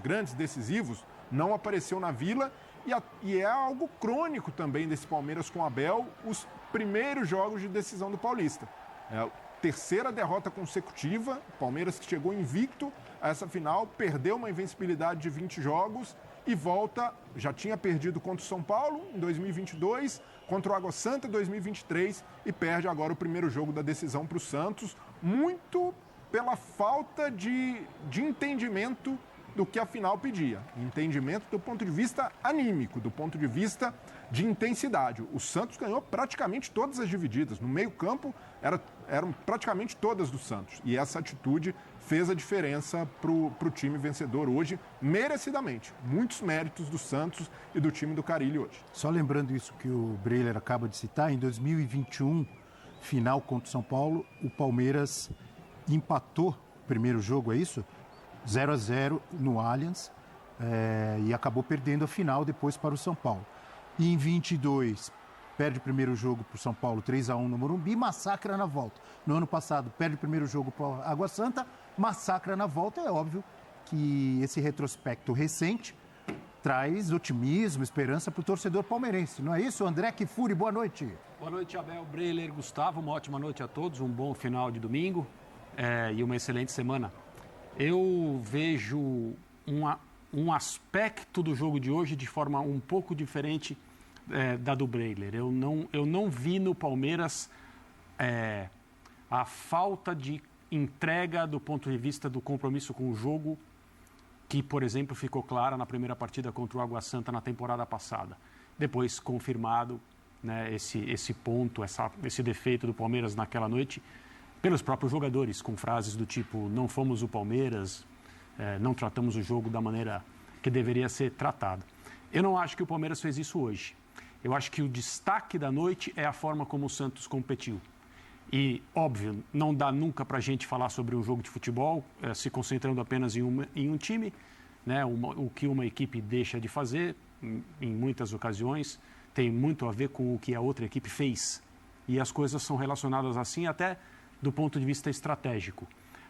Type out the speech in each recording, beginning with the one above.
grandes, decisivos, não apareceu na Vila. E é algo crônico também desse Palmeiras com o Abel, os primeiros jogos de decisão do Paulista. Terceira derrota consecutiva, Palmeiras que chegou invicto a essa final, perdeu uma invencibilidade de 20 jogos e volta, já tinha perdido contra o São Paulo em 2022, contra o Água Santa em 2023 e perde agora o primeiro jogo da decisão para o Santos, muito pela falta de entendimento do que a final pedia. Entendimento do ponto de vista anímico, do ponto de vista de intensidade. O Santos ganhou praticamente todas as divididas. No meio-campo eram praticamente todas do Santos. E essa atitude fez a diferença para o time vencedor hoje, merecidamente. Muitos méritos do Santos e do time do Carille hoje. Só lembrando isso que o Breiler acaba de citar, em 2021, final contra o São Paulo, o Palmeiras empatou o primeiro jogo, é isso? 0-0 no Allianz e acabou perdendo a final depois para o São Paulo. E em 22, perde o primeiro jogo para o São Paulo, 3-1 no Morumbi, massacra na volta. No ano passado, perde o primeiro jogo para o Água Santa, massacra na volta. É óbvio que esse retrospecto recente traz otimismo, esperança para o torcedor palmeirense. Não é isso? André Kifuri, boa noite. Boa noite, Abel, Breiler, Gustavo. Uma ótima noite a todos, um bom final de domingo e uma excelente semana. Eu vejo um aspecto do jogo de hoje de forma um pouco diferente da do Breiler. Eu não vi no Palmeiras a falta de entrega do ponto de vista do compromisso com o jogo que, por exemplo, ficou clara na primeira partida contra o Água Santa na temporada passada. Depois confirmado, né, esse ponto, esse defeito do Palmeiras naquela noite pelos próprios jogadores, com frases do tipo: não fomos o Palmeiras, não tratamos o jogo da maneira que deveria ser tratado. Eu não acho que o Palmeiras fez isso hoje. Eu acho que o destaque da noite é a forma como o Santos competiu. E, óbvio, não dá nunca para a gente falar sobre um jogo de futebol se concentrando apenas em um time, né? O que uma equipe deixa de fazer, em muitas ocasiões, tem muito a ver com o que a outra equipe fez. E as coisas são relacionadas assim até do ponto de vista estratégico.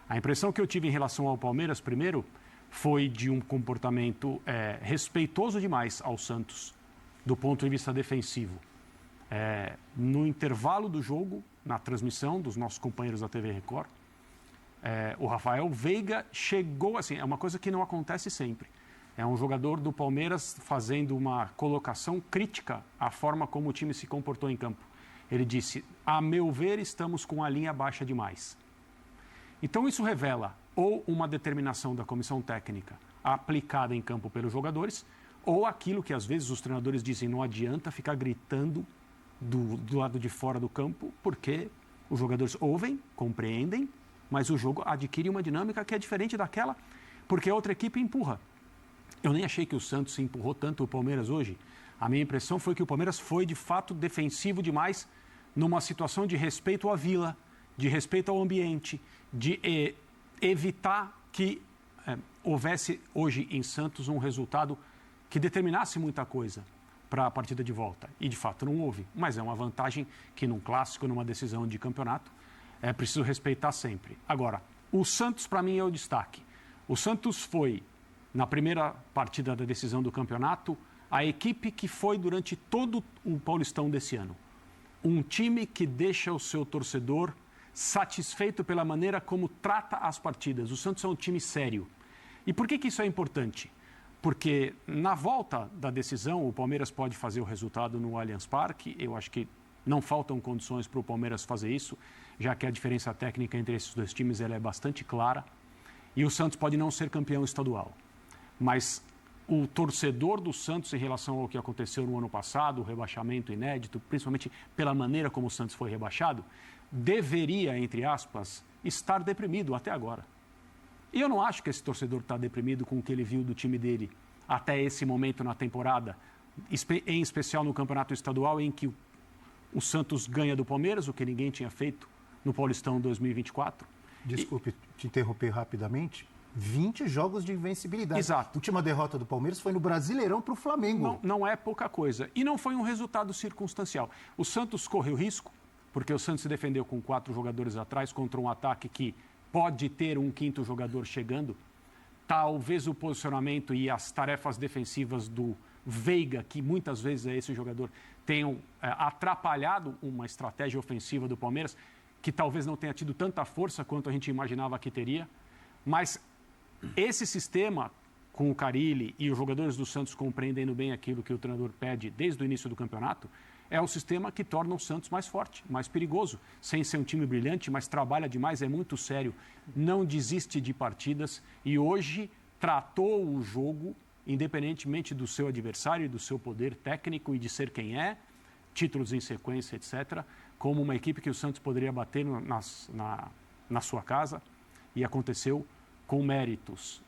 A impressão que eu tive em relação ao Palmeiras, primeiro, foi de um comportamento respeitoso demais ao Santos, do ponto de vista defensivo. No intervalo do jogo, na transmissão dos nossos companheiros da TV Record, o Rafael Veiga chegou assim, é uma coisa que não acontece sempre. É um jogador do Palmeiras fazendo uma colocação crítica à forma como o time se comportou em campo. Ele disse: a meu ver, estamos com a linha baixa demais. Então isso revela ou uma determinação da comissão técnica aplicada em campo pelos jogadores, ou aquilo que às vezes os treinadores dizem: não adianta ficar gritando do lado de fora do campo, porque os jogadores ouvem, compreendem, mas o jogo adquire uma dinâmica que é diferente daquela, porque a outra equipe empurra. Eu nem achei que o Santos empurrou tanto o Palmeiras hoje. A minha impressão foi que o Palmeiras foi, de fato, defensivo demais numa situação de respeito à Vila, de respeito ao ambiente, de evitar que houvesse hoje em Santos um resultado que determinasse muita coisa para a partida de volta. E, de fato, não houve. Mas é uma vantagem que, num clássico, numa decisão de campeonato, é preciso respeitar sempre. Agora, o Santos, para mim, é o destaque. O Santos foi, na primeira partida da decisão do campeonato, a equipe que foi durante todo o Paulistão desse ano. Um time que deixa o seu torcedor satisfeito pela maneira como trata as partidas. O Santos é um time sério. E por que isso é importante? Porque na volta da decisão, o Palmeiras pode fazer o resultado no Allianz Parque. Eu acho que não faltam condições para o Palmeiras fazer isso, já que a diferença técnica entre esses dois times ela é bastante clara. E o Santos pode não ser campeão estadual. Mas o torcedor do Santos, em relação ao que aconteceu no ano passado, o rebaixamento inédito, principalmente pela maneira como o Santos foi rebaixado, deveria, entre aspas, estar deprimido até agora. E eu não acho que esse torcedor está deprimido com o que ele viu do time dele até esse momento na temporada, em especial no campeonato estadual, em que o Santos ganha do Palmeiras, o que ninguém tinha feito no Paulistão 2024. Desculpe te interromper rapidamente. 20 jogos de invencibilidade. Exato. A última derrota do Palmeiras foi no Brasileirão para o Flamengo. Não é pouca coisa. E não foi um resultado circunstancial. O Santos correu risco, porque o Santos se defendeu com 4 jogadores atrás contra um ataque que pode ter um 5º jogador chegando. talvez o posicionamento e as tarefas defensivas do Veiga, que muitas vezes é esse jogador, tenham atrapalhado uma estratégia ofensiva do Palmeiras, que talvez não tenha tido tanta força quanto a gente imaginava que teria. Mas esse sistema, com o Carille e os jogadores do Santos compreendendo bem aquilo que o treinador pede desde o início do campeonato, é o sistema que torna o Santos mais forte, mais perigoso, sem ser um time brilhante, mas trabalha demais, é muito sério, não desiste de partidas e hoje tratou o jogo, independentemente do seu adversário, do seu poder técnico e de ser quem é, títulos em sequência, etc., como uma equipe que o Santos poderia bater na sua casa, e aconteceu com méritos.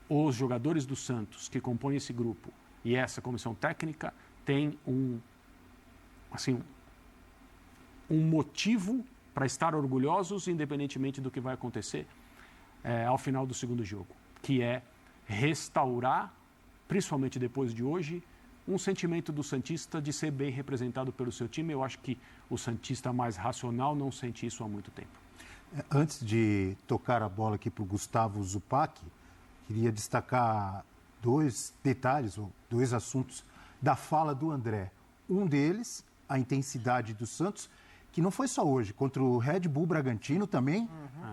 Os jogadores do Santos que compõem esse grupo e essa comissão técnica têm um motivo para estar orgulhosos, independentemente do que vai acontecer ao final do segundo jogo, que é restaurar, principalmente depois de hoje, um sentimento do santista de ser bem representado pelo seu time. Eu acho que o santista mais racional não sente isso há muito tempo. Antes de tocar a bola aqui para o Gustavo Zupac, queria destacar 2 detalhes, ou 2 assuntos da fala do André. Um deles, a intensidade do Santos, que não foi só hoje, contra o Red Bull Bragantino também,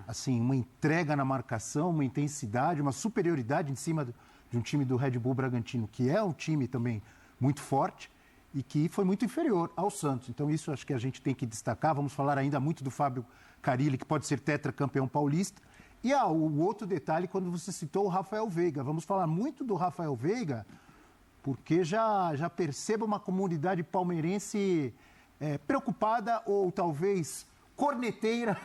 assim, uma entrega na marcação, uma intensidade, uma superioridade em cima de um time do Red Bull Bragantino, que é um time também muito forte e que foi muito inferior ao Santos. Então isso acho que a gente tem que destacar. Vamos falar ainda muito do Fábio Carille, que pode ser tetracampeão paulista. E o outro detalhe, quando você citou o Rafael Veiga. Vamos falar muito do Rafael Veiga, porque já percebo uma comunidade palmeirense preocupada ou talvez corneteira,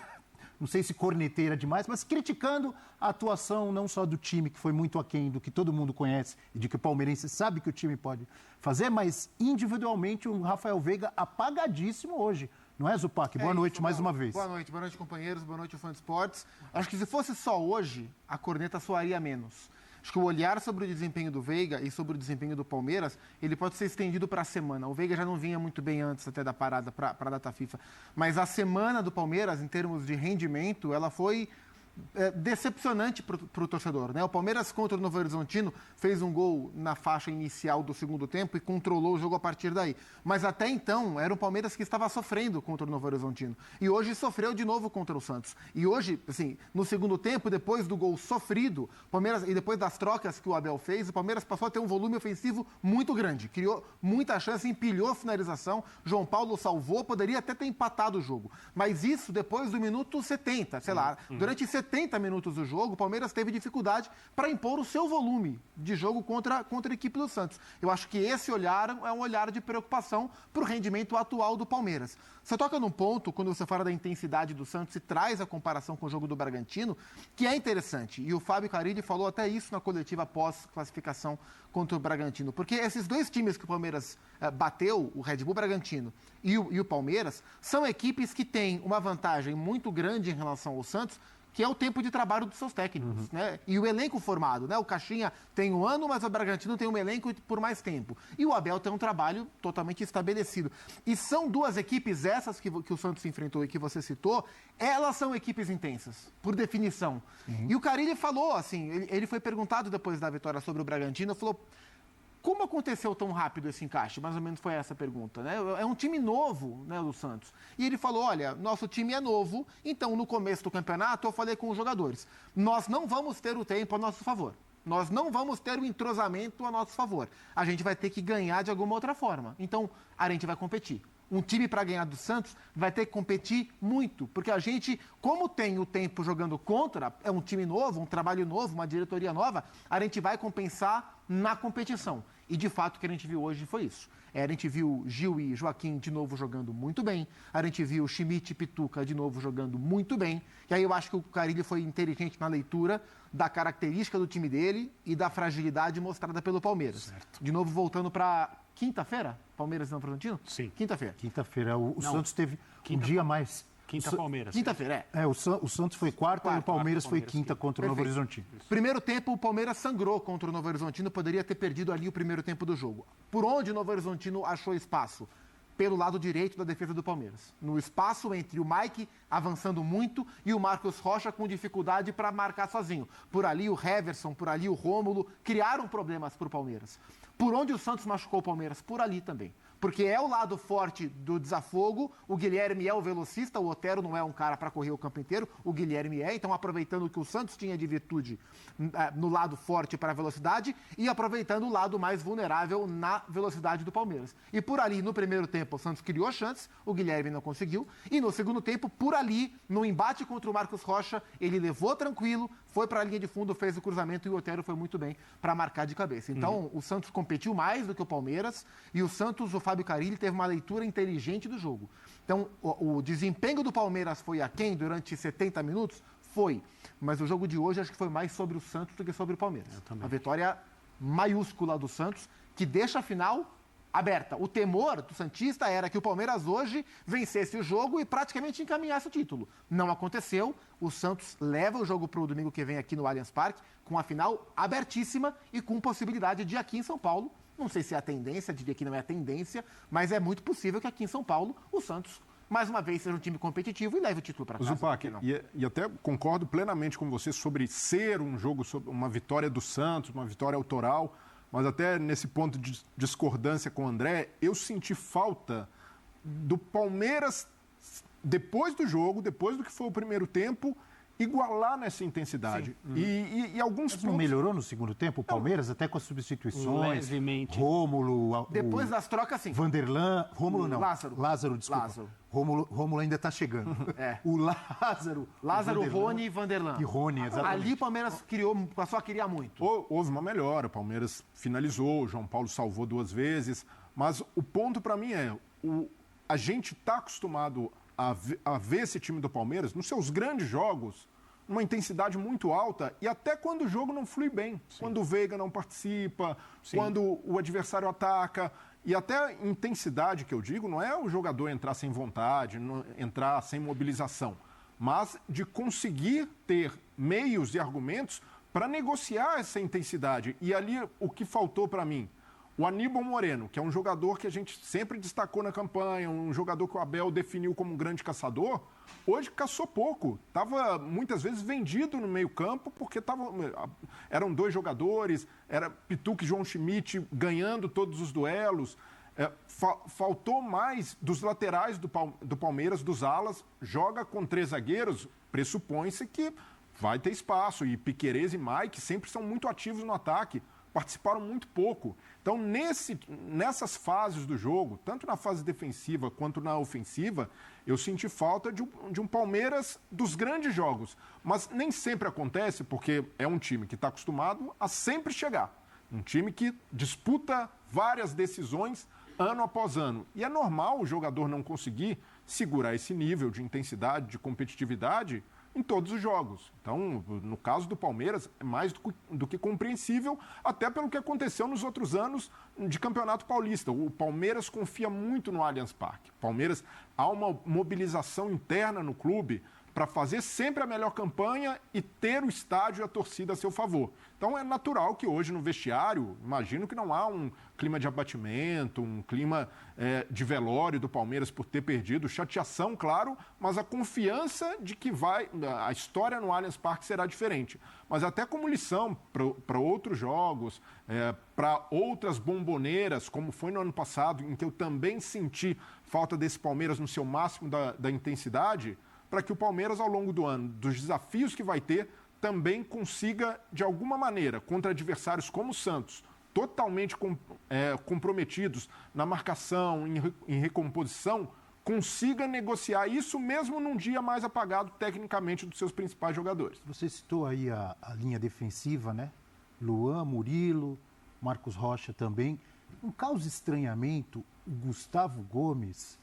não sei se corneteira demais, mas criticando a atuação não só do time, que foi muito aquém do que todo mundo conhece e de que o palmeirense sabe que o time pode fazer, mas individualmente o Rafael Veiga apagadíssimo hoje. Não é, Zupac? Boa noite mais uma vez. Boa noite, companheiros, boa noite, fã de esportes. Acho que se fosse só hoje, a corneta soaria menos. Acho que o olhar sobre o desempenho do Veiga e sobre o desempenho do Palmeiras, ele pode ser estendido para a semana. O Veiga já não vinha muito bem antes até da parada para a data FIFA. Mas a semana do Palmeiras, em termos de rendimento, ela foi decepcionante para o torcedor, né? O Palmeiras contra o Novo Horizontino fez um gol na faixa inicial do segundo tempo e controlou o jogo a partir daí. Mas até então era o Palmeiras que estava sofrendo contra o Novo Horizontino. E hoje sofreu de novo contra o Santos. E hoje, assim, no segundo tempo, depois do gol sofrido, Palmeiras, e depois das trocas que o Abel fez, o Palmeiras passou a ter um volume ofensivo muito grande. Criou muita chance, empilhou a finalização. João Paulo salvou, poderia até ter empatado o jogo. Mas isso depois do minuto 70, sei lá, durante 70 minutos do jogo, o Palmeiras teve dificuldade para impor o seu volume de jogo contra a equipe do Santos. Eu acho que esse olhar é um olhar de preocupação para o rendimento atual do Palmeiras. Você toca num ponto, quando você fala da intensidade do Santos e traz a comparação com o jogo do Bragantino, que é interessante. E o Fábio Carille falou até isso na coletiva pós-classificação contra o Bragantino. Porque esses 2 times que o Palmeiras bateu, o Red Bull Bragantino e o Palmeiras, são equipes que têm uma vantagem muito grande em relação ao Santos, que é o tempo de trabalho dos seus técnicos, né? E o elenco formado, né? O Caixinha tem 1 ano, mas o Bragantino tem um elenco por mais tempo. E o Abel tem um trabalho totalmente estabelecido. E são 2 equipes, essas que o Santos enfrentou e que você citou, elas são equipes intensas, por definição. E o Carille falou, assim, ele foi perguntado depois da vitória sobre o Bragantino, falou: como aconteceu tão rápido esse encaixe? Mais ou menos foi essa a pergunta, né? É um time novo, né, do Santos. E ele falou, olha, nosso time é novo, então no começo do campeonato eu falei com os jogadores, nós não vamos ter o tempo a nosso favor. Nós não vamos ter o entrosamento a nosso favor. A gente vai ter que ganhar de alguma outra forma. Então, a gente vai competir. Um time para ganhar do Santos vai ter que competir muito, porque a gente, como tem o tempo jogando contra, é um time novo, um trabalho novo, uma diretoria nova, a gente vai compensar na competição. E, de fato, o que a gente viu hoje foi isso. A gente viu Gil e Joaquim de novo jogando muito bem, a gente viu Schmidt e Pituca de novo jogando muito bem, e aí eu acho que o Carille foi inteligente na leitura da característica do time dele e da fragilidade mostrada pelo Palmeiras. Certo. De novo, voltando para quinta-feira, Palmeiras e Novo Horizontino? Sim. Quinta-feira. Quinta-feira. O Santos teve um dia mais. Palmeiras. Quinta-feira, o Santos foi quarta e o Palmeiras foi quinta contra o Novo Horizontino. Primeiro tempo, o Palmeiras sangrou contra o Novo Horizontino, poderia ter perdido ali o primeiro tempo do jogo. Por onde o Novo Horizontino achou espaço? pelo lado direito da defesa do Palmeiras. No espaço entre o Mike avançando muito e o Marcos Rocha com dificuldade para marcar sozinho. Por ali o Heverson, por ali o Rômulo, criaram problemas para o Palmeiras. Por onde o Santos machucou o Palmeiras? Por ali também. Porque é o lado forte do desafogo, o Guilherme é o velocista, o Otero não é um cara para correr o campo inteiro, o Guilherme é, então aproveitando o que o Santos tinha de virtude no lado forte para a velocidade e aproveitando o lado mais vulnerável na velocidade do Palmeiras. E por ali, no primeiro tempo, o Santos criou chances, o Guilherme não conseguiu, e no segundo tempo, por ali, no embate contra o Marcos Rocha, ele levou tranquilo, foi para a linha de fundo, fez o cruzamento e o Otero foi muito bem para marcar de cabeça. Então, o Santos competiu mais do que o Palmeiras e o Santos, o Fábio Carille, teve uma leitura inteligente do jogo. Então, o desempenho do Palmeiras foi aquém durante 70 minutos? Foi. Mas o jogo de hoje acho que foi mais sobre o Santos do que sobre o Palmeiras. A vitória maiúscula do Santos, que deixa a final aberta. O temor do santista era que o Palmeiras hoje vencesse o jogo e praticamente encaminhasse o título. Não aconteceu. O Santos leva o jogo para o domingo que vem aqui no Allianz Parque, com a final abertíssima e com possibilidade de aqui em São Paulo. Não sei se é a tendência, diria que não é a tendência, mas é muito possível que aqui em São Paulo o Santos, mais uma vez, seja um time competitivo e leve o título para casa. Zupac, e até concordo plenamente com você sobre ser um jogo, sobre uma vitória do Santos, uma vitória autoral, mas até nesse ponto de discordância com o André, eu senti falta do Palmeiras, depois do jogo, depois do que foi o primeiro tempo, igualar nessa intensidade. E alguns pontos... Não melhorou no segundo tempo o Palmeiras, até com as substituições? Levemente. Rômulo... Depois das trocas, sim. Vanderlan... Rômulo não. Lázaro, desculpa. Lázaro. Rômulo ainda está chegando. O Lázaro, Rony e Vanderlan. E Rony, exatamente. Ali o Palmeiras passou a criar muito. Houve uma melhora, o Palmeiras finalizou, o João Paulo salvou 2 vezes, mas o ponto para mim é, a gente está acostumado a ver esse time do Palmeiras nos seus grandes jogos, uma intensidade muito alta, e até quando o jogo não flui bem. Sim. Quando o Veiga não participa, quando o adversário ataca. E até a intensidade que eu digo não é o jogador entrar sem vontade, entrar sem mobilização, mas de conseguir ter meios e argumentos para negociar essa intensidade. E ali o que faltou para mim? O Aníbal Moreno, que é um jogador que a gente sempre destacou na campanha, um jogador que o Abel definiu como um grande caçador, hoje caçou pouco. Estava muitas vezes vendido no meio-campo, porque eram 2 jogadores, era Pituca e João Schmidt ganhando todos os duelos. Faltou mais dos laterais do Palmeiras, dos alas, joga com 3 zagueiros, pressupõe-se que vai ter espaço. E Piquerez e Mike sempre são muito ativos no ataque. Participaram muito pouco. Então, nessas fases do jogo, tanto na fase defensiva quanto na ofensiva, eu senti falta de um Palmeiras dos grandes jogos. Mas nem sempre acontece, porque é um time que está acostumado a sempre chegar. Um time que disputa várias decisões ano após ano. E é normal o jogador não conseguir segurar esse nível de intensidade, de competitividade em todos os jogos. Então, no caso do Palmeiras, é mais do que compreensível, até pelo que aconteceu nos outros anos de Campeonato Paulista. O Palmeiras confia muito no Allianz Parque. Palmeiras, há uma mobilização interna no clube para fazer sempre a melhor campanha e ter o estádio e a torcida a seu favor. Então é natural que hoje no vestiário, imagino que não há um clima de abatimento, um clima de velório do Palmeiras por ter perdido, chateação, claro, mas a confiança de que a história no Allianz Parque será diferente. Mas até como lição para outros jogos, para outras bomboneiras, como foi no ano passado, em que eu também senti falta desse Palmeiras no seu máximo da intensidade, para que o Palmeiras, ao longo do ano, dos desafios que vai ter, também consiga, de alguma maneira, contra adversários como o Santos, totalmente comprometidos na marcação, em recomposição, consiga negociar isso mesmo num dia mais apagado tecnicamente dos seus principais jogadores. Você citou aí a linha defensiva, né? Luan, Murilo, Marcos Rocha também. Um causa estranhamento, o Gustavo Gomes,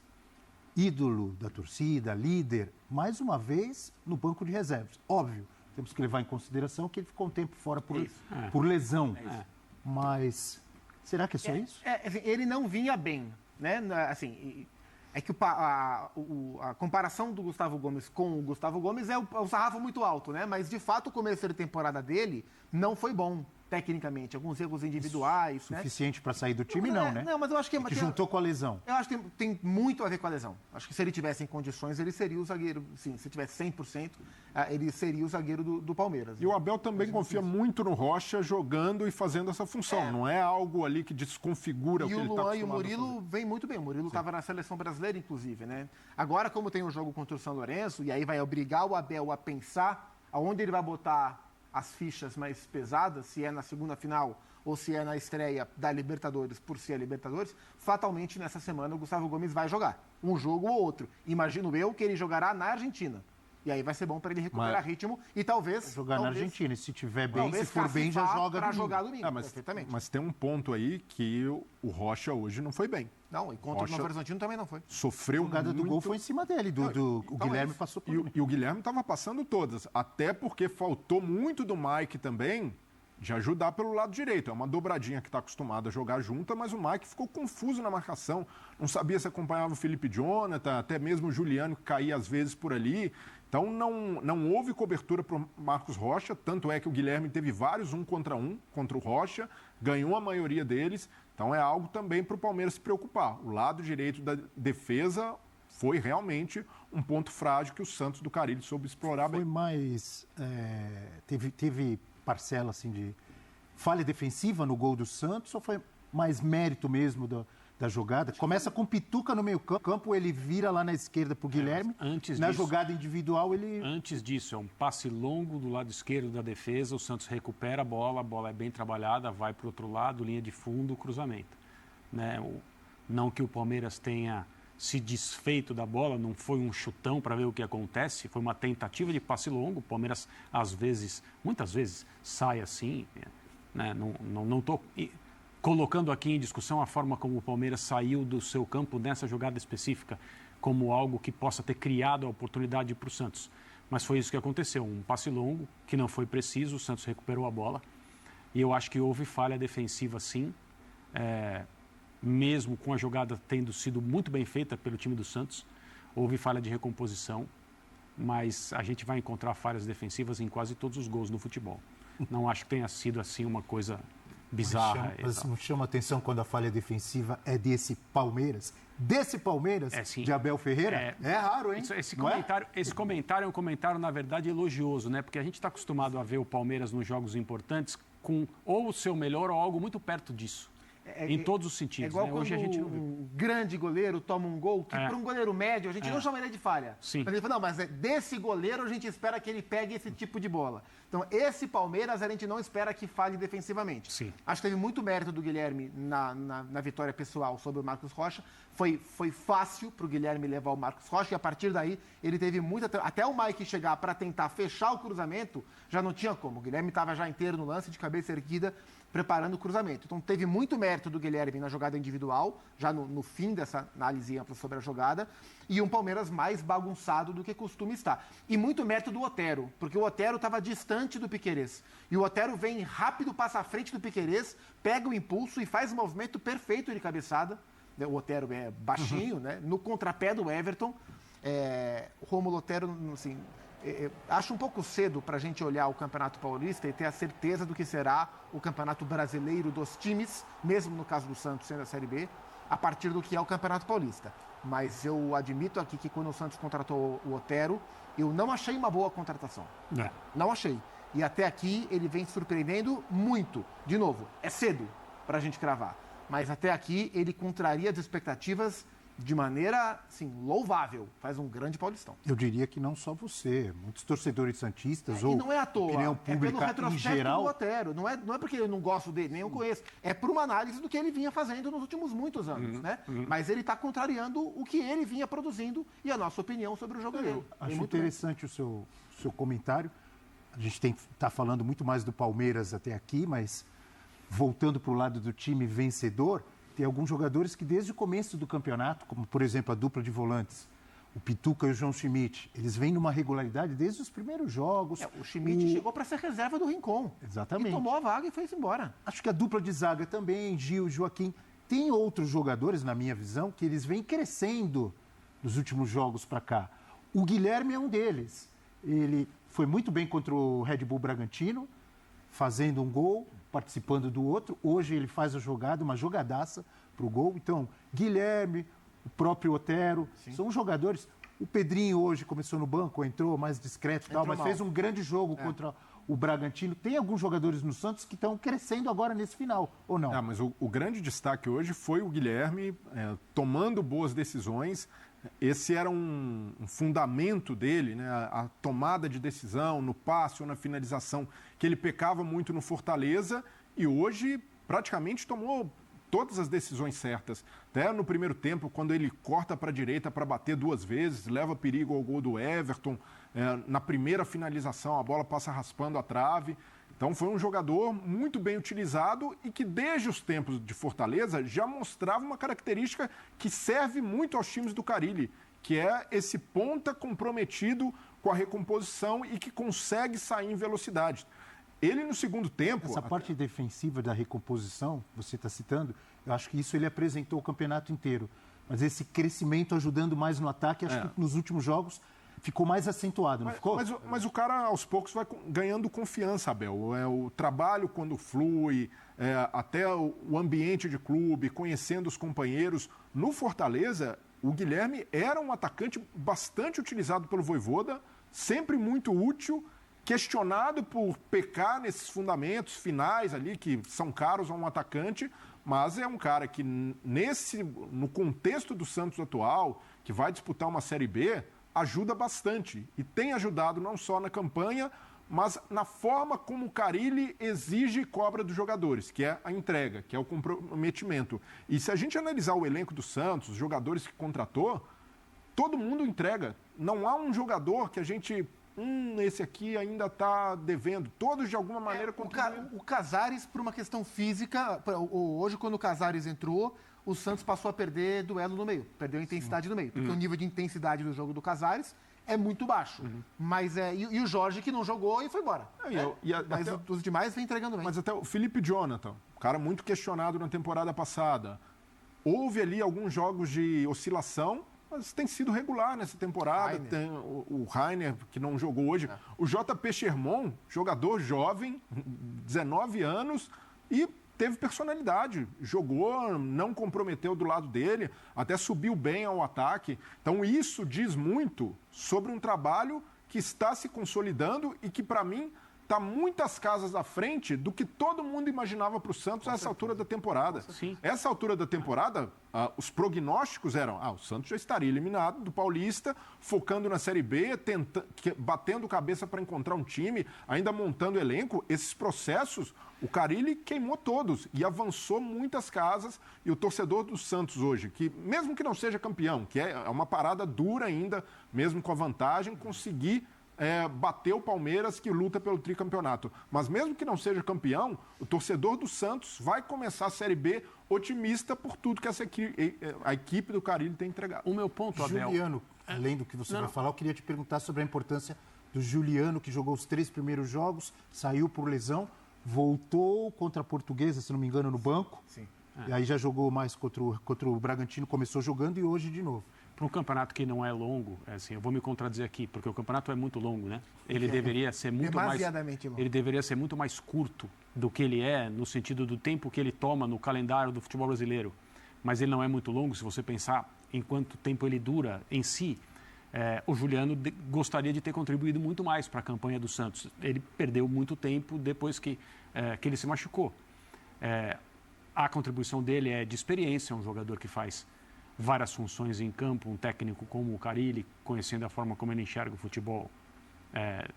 ídolo da torcida, líder, mais uma vez no banco de reservas. Óbvio, temos que levar em consideração que ele ficou um tempo fora por lesão. Mas será que é só isso? Assim, ele não vinha bem, né? Assim, é que a comparação do Gustavo Gomes com o Gustavo Gomes é o sarrafo muito alto, né? Mas, de fato, o começo de temporada dele não foi bom. tecnicamente, alguns erros individuais, né? Suficiente para sair do time, não, né? Não, mas eu acho que... Que juntou com a lesão. Eu acho que tem muito a ver com a lesão. Acho que se ele tivesse em condições, ele seria o zagueiro. Sim, se tivesse 100%, ele seria o zagueiro do Palmeiras. E o Abel também confia muito no Rocha jogando e fazendo essa função. Não é algo ali que desconfigura o que ele está acostumado a fazer. E o Murilo vem muito bem. O Murilo estava na seleção brasileira, inclusive, né? Agora, como tem um jogo contra o São Lourenço, e aí vai obrigar o Abel a pensar aonde ele vai botar as fichas mais pesadas, se é na segunda final ou se é na estreia da Libertadores, por ser a Libertadores, fatalmente nessa semana o Gustavo Gomes vai jogar. Um jogo ou outro. Imagino eu que ele jogará na Argentina. E aí vai ser bom para ele recuperar ritmo e talvez... Jogar na Argentina, e se tiver bem, se for bem, já joga para jogar domingo, perfeitamente. Mas tem um ponto aí que o Rocha hoje não foi bem. Não, e contra o Novo Horizontino também não foi. Sofreu muito. A jogada do gol foi em cima dele, o Guilherme passou por ele. E o Guilherme estava passando todas, até porque faltou muito do Mike também de ajudar pelo lado direito. É uma dobradinha que está acostumado a jogar junta, mas o Mike ficou confuso na marcação. Não sabia se acompanhava o Felipe Jonathan, até mesmo o Juliano, que caía às vezes por ali. Então não houve cobertura para o Marcos Rocha, tanto é que o Guilherme teve vários 1 contra o Rocha, ganhou a maioria deles. Então é algo também para o Palmeiras se preocupar. O lado direito da defesa foi realmente um ponto frágil que o Santos do Carille soube explorar bem. Foi mais... teve parcela assim, de falha defensiva no gol do Santos ou foi mais mérito mesmo da jogada? Começa com Pituca no meio campo, ele vira lá na esquerda para o Guilherme. Na jogada individual ele... Antes disso, é um passe longo do lado esquerdo da defesa, o Santos recupera a bola é bem trabalhada, vai para o outro lado, linha de fundo, cruzamento. Né? Não que o Palmeiras tenha se desfeito da bola, não foi um chutão para ver o que acontece, foi uma tentativa de passe longo. O Palmeiras, às vezes, muitas vezes, sai assim. Né? Não estou colocando aqui em discussão a forma como o Palmeiras saiu do seu campo nessa jogada específica, como algo que possa ter criado a oportunidade para o Santos. Mas foi isso que aconteceu, um passe longo, que não foi preciso, o Santos recuperou a bola. E eu acho que houve falha defensiva, sim. Mesmo com a jogada tendo sido muito bem feita pelo time do Santos, houve falha de recomposição, mas a gente vai encontrar falhas defensivas em quase todos os gols no futebol. Não acho que tenha sido assim uma coisa bizarra. Mas me chama a atenção quando a falha defensiva é desse Palmeiras, de Abel Ferreira. É raro, hein? Esse comentário é um comentário, na verdade, elogioso, né? Porque a gente está acostumado a ver o Palmeiras nos jogos importantes com ou o seu melhor ou algo muito perto disso. Em todos os sentidos. É igual né? Hoje a gente não viu. Um grande goleiro toma um gol que para um goleiro médio a gente não chama ele de falha. Sim. Mas ele fala, não, mas desse goleiro a gente espera que ele pegue esse tipo de bola. Então, esse Palmeiras a gente não espera que falhe defensivamente. Sim. Acho que teve muito mérito do Guilherme na vitória pessoal sobre o Marcos Rocha. Foi fácil para o Guilherme levar o Marcos Rocha e a partir daí ele teve muita... Até o Mike chegar para tentar fechar o cruzamento, já não tinha como. O Guilherme estava já inteiro no lance, de cabeça erguida, preparando o cruzamento. Então, teve muito mérito do Guilherme na jogada individual, já no fim dessa análise ampla sobre a jogada, e um Palmeiras mais bagunçado do que costuma estar. E muito mérito do Otero, porque o Otero estava distante do Piquerez. E o Otero vem rápido, passa à frente do Piquerez, pega o impulso e faz o movimento perfeito de cabeçada. O Otero é baixinho, né? No contrapé do Everton. O Rômulo Otero, assim... acho um pouco cedo para a gente olhar o Campeonato Paulista e ter a certeza do que será o Campeonato Brasileiro dos times, mesmo no caso do Santos sendo a Série B, a partir do que é o Campeonato Paulista. Mas eu admito aqui que quando o Santos contratou o Otero, eu não achei uma boa contratação. Não achei. E até aqui ele vem surpreendendo muito. De novo, é cedo para a gente cravar. Mas até aqui ele contraria as expectativas de maneira, assim, louvável. Faz um grande Paulistão. Eu diria que não só você, muitos torcedores santistas e não é à toa, opinião pública pelo retrospecto em geral... do Otero. Não é porque eu não gosto dele, nem eu conheço. É por uma análise do que ele vinha fazendo nos últimos muitos anos, né? Mas ele está contrariando o que ele vinha produzindo e a nossa opinião sobre o jogo dele. Acho interessante o seu comentário. A gente está falando muito mais do Palmeiras até aqui, mas voltando para o lado do time vencedor... Tem alguns jogadores que desde o começo do campeonato, como por exemplo a dupla de volantes, o Pituca e o João Schmidt, eles vêm numa regularidade desde os primeiros jogos. O Schmidt chegou para ser reserva do Rincon. Exatamente. E tomou a vaga e foi embora. Acho que a dupla de zaga também, Gil, Joaquim. Tem outros jogadores, na minha visão, que eles vêm crescendo nos últimos jogos para cá. O Guilherme é um deles. Ele foi muito bem contra o Red Bull Bragantino, fazendo um gol. participando do outro. Hoje ele faz a jogada, uma jogadaça para o gol. Então, Guilherme, o próprio Otero, são jogadores. O Pedrinho hoje começou no banco, entrou mais discreto e tal, mas fez um grande jogo contra o Bragantino. Tem alguns jogadores no Santos que estão crescendo agora nesse final, ou não? Mas o grande destaque hoje foi o Guilherme tomando boas decisões. Esse era um fundamento dele, né? A tomada de decisão, no passe ou na finalização, que ele pecava muito no Fortaleza e hoje praticamente tomou todas as decisões certas. Até no primeiro tempo, quando ele corta para a direita para bater 2 vezes, leva perigo ao gol do Everton. Na primeira finalização, a bola passa raspando a trave. Então foi um jogador muito bem utilizado e que desde os tempos de Fortaleza já mostrava uma característica que serve muito aos times do Carille, que é esse ponta comprometido com a recomposição e que consegue sair em velocidade. Ele no segundo tempo... Essa parte defensiva da recomposição, você está citando, eu acho que isso ele apresentou o campeonato inteiro. Mas esse crescimento ajudando mais no ataque, acho que nos últimos jogos ficou mais acentuado, não ficou? Mas o cara, aos poucos, vai ganhando confiança, Abel. O trabalho, quando flui, até o ambiente de clube, conhecendo os companheiros. No Fortaleza, o Guilherme era um atacante bastante utilizado pelo Vojvoda, sempre muito útil, questionado por pecar nesses fundamentos finais ali, que são caros a um atacante, mas é um cara que, no contexto do Santos atual, que vai disputar uma Série B, ajuda bastante. E tem ajudado não só na campanha, mas na forma como o Carille exige e cobra dos jogadores, que é a entrega, que é o comprometimento. E se a gente analisar o elenco do Santos, os jogadores que contratou, todo mundo entrega. Não há um jogador que a gente... esse aqui ainda está devendo. Todos, de alguma maneira, contribuem. O Casares, por uma questão física, hoje, quando o Casares entrou, o Santos passou a perder duelo no meio, perdeu a intensidade no meio, porque o nível de intensidade do jogo do Casares é muito baixo. Mas e o Jorge, que não jogou e foi embora. Mas os demais vêm entregando bem. Mas até o Felipe Jonathan, um cara muito questionado na temporada passada. Houve ali alguns jogos de oscilação, mas tem sido regular nessa temporada. Tem o Rainer, que não jogou hoje. O JP Sherman, jogador jovem, 19 anos, e teve personalidade. Jogou, não comprometeu do lado dele, até subiu bem ao ataque. Então isso diz muito sobre um trabalho que está se consolidando e que, para mim, está muitas casas à frente do que todo mundo imaginava para o Santos nessa altura da temporada. Sim. Essa altura da temporada, os prognósticos eram: o Santos já estaria eliminado do Paulista, focando na Série B, batendo cabeça para encontrar um time, ainda montando elenco. Esses processos, o Carille queimou todos e avançou muitas casas. E o torcedor do Santos hoje, que mesmo que não seja campeão, que é uma parada dura ainda, mesmo com a vantagem, conseguir bater o Palmeiras, que luta pelo tricampeonato. Mas mesmo que não seja campeão, o torcedor do Santos vai começar a Série B otimista por tudo que a equipe do Carille tem entregado. O meu ponto, Abel... Juliano, além do que você vai falar, eu queria te perguntar sobre a importância do Juliano, que jogou os 3 primeiros jogos, saiu por lesão, voltou contra a Portuguesa, se não me engano, no banco. Sim. E aí já jogou mais contra o Bragantino, começou jogando e hoje de novo. Para um campeonato que não é longo, assim, eu vou me contradizer aqui, porque o campeonato é muito longo, né? Ele deveria ser muito mais... longo. Ele deveria ser muito mais curto do que ele é, no sentido do tempo que ele toma no calendário do futebol brasileiro. Mas ele não é muito longo, se você pensar em quanto tempo ele dura em si. O Juliano gostaria de ter contribuído muito mais para a campanha do Santos. Ele perdeu muito tempo depois que ele se machucou. A contribuição dele é de experiência, é um jogador que faz várias funções em campo, um técnico como o Carille, conhecendo a forma como ele enxerga o futebol,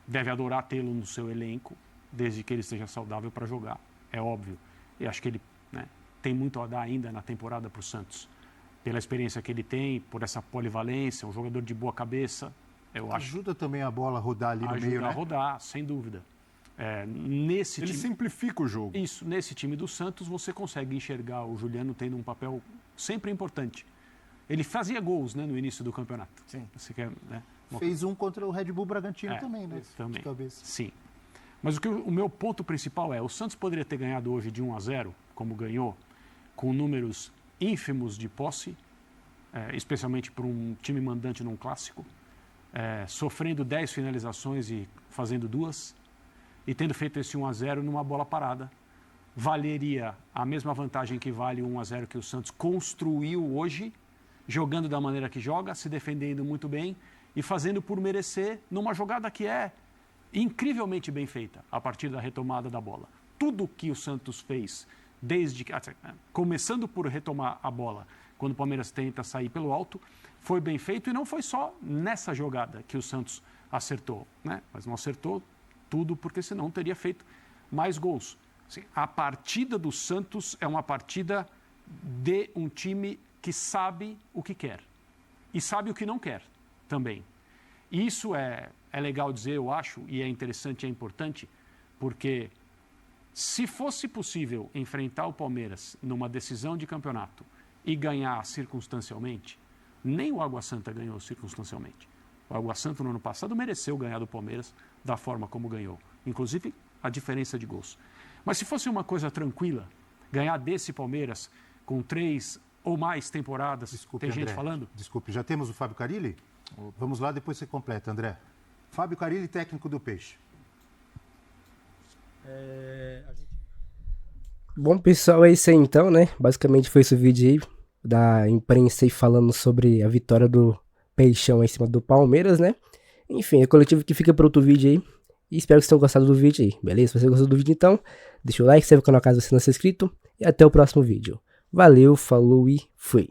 deve adorar tê-lo no seu elenco, desde que ele esteja saudável para jogar, é óbvio. E acho que ele tem muito a dar ainda na temporada para o Santos, pela experiência que ele tem, por essa polivalência, um jogador de boa cabeça. Ajuda também a bola a rodar ali no meio, né? Ajuda a rodar, sem dúvida. Ele simplifica o jogo. Isso, nesse time do Santos você consegue enxergar o Juliano tendo um papel sempre importante. Ele fazia gols, né, no início do campeonato. Sim. Você quer, né? Fez um contra o Red Bull Bragantino também, né? Também. De cabeça. Sim. Mas o meu ponto principal o Santos poderia ter ganhado hoje de 1-0, como ganhou, com números ínfimos de posse, especialmente para um time mandante num clássico, sofrendo 10 finalizações e fazendo 2, e tendo feito esse 1-0 numa bola parada, valeria a mesma vantagem que vale 1-0 que o Santos construiu hoje, jogando da maneira que joga, se defendendo muito bem e fazendo por merecer numa jogada que é incrivelmente bem feita a partir da retomada da bola. Tudo que o Santos fez, começando por retomar a bola, quando o Palmeiras tenta sair pelo alto, foi bem feito e não foi só nessa jogada que o Santos acertou, né? Mas não acertou tudo porque senão teria feito mais gols. Assim, a partida do Santos é uma partida de um time que sabe o que quer e sabe o que não quer também. Isso é legal dizer, eu acho, e é interessante e é importante, porque se fosse possível enfrentar o Palmeiras numa decisão de campeonato e ganhar circunstancialmente, nem o Água Santa ganhou circunstancialmente. O Água Santa, no ano passado, mereceu ganhar do Palmeiras da forma como ganhou, inclusive a diferença de gols. Mas se fosse uma coisa tranquila, ganhar desse Palmeiras com 3 ou mais temporadas, Desculpe, tem gente André, falando? Desculpe, já temos o Fábio Carille? Vamos lá, depois você completa, André. Fábio Carille, técnico do Peixe. Bom, pessoal, é isso aí então, né? Basicamente foi esse vídeo aí da imprensa aí falando sobre a vitória do Peixão em cima do Palmeiras, né? Enfim, é coletivo que fica para outro vídeo aí. E espero que vocês tenham gostado do vídeo aí, beleza? Se você gostou do vídeo então, deixa o like, se inscreve no canal caso você não seja inscrito. E até o próximo vídeo. Valeu, falou e fui!